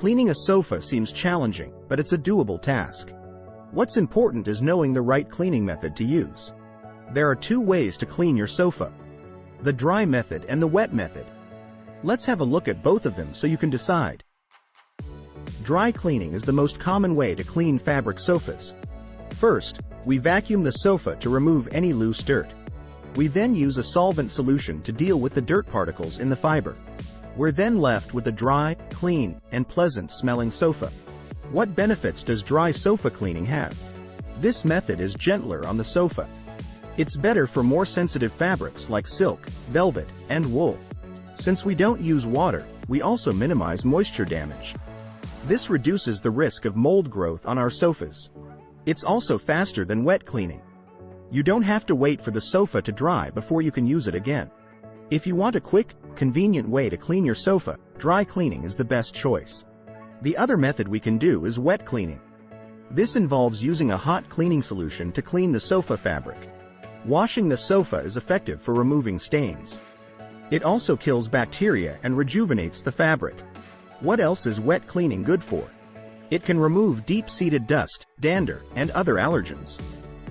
Cleaning a sofa seems challenging, but it's a doable task. What's important is knowing the right cleaning method to use. There are two ways to clean your sofa: the dry method and the wet method. Let's have a look at both of them so you can decide. Dry cleaning is the most common way to clean fabric sofas. First, we vacuum the sofa to remove any loose dirt. We then use a solvent solution to deal with the dirt particles in the fiber. We're then left with a dry, clean, and pleasant-smelling sofa. What benefits does dry sofa cleaning have? This method is gentler on the sofa. It's better for more sensitive fabrics like silk, velvet, and wool. Since we don't use water, we also minimize moisture damage. This reduces the risk of mold growth on our sofas. It's also faster than wet cleaning. You don't have to wait for the sofa to dry before you can use it again. If you want a quick, convenient way to clean your sofa, dry cleaning is the best choice. The other method we can do is wet cleaning. This involves using a hot cleaning solution to clean the sofa fabric. Washing the sofa is effective for removing stains. It also kills bacteria and rejuvenates the fabric. What else is wet cleaning good for? It can remove deep-seated dust, dander, and other allergens.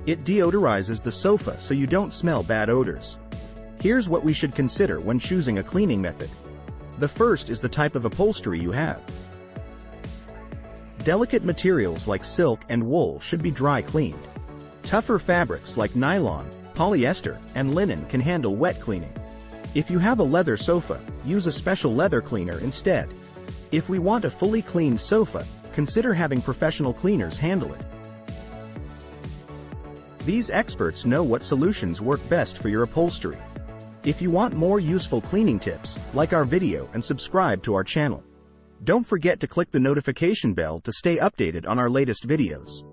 It deodorizes the sofa so you don't smell bad odors. Here's what we should consider when choosing a cleaning method. The first is the type of upholstery you have. Delicate materials like silk and wool should be dry cleaned. Tougher fabrics like nylon, polyester, and linen can handle wet cleaning. If you have a leather sofa, use a special leather cleaner instead. If we want a fully cleaned sofa, consider having professional cleaners handle it. These experts know what solutions work best for your upholstery. If you want more useful cleaning tips, like our video and subscribe to our channel. Don't forget to click the notification bell to stay updated on our latest videos.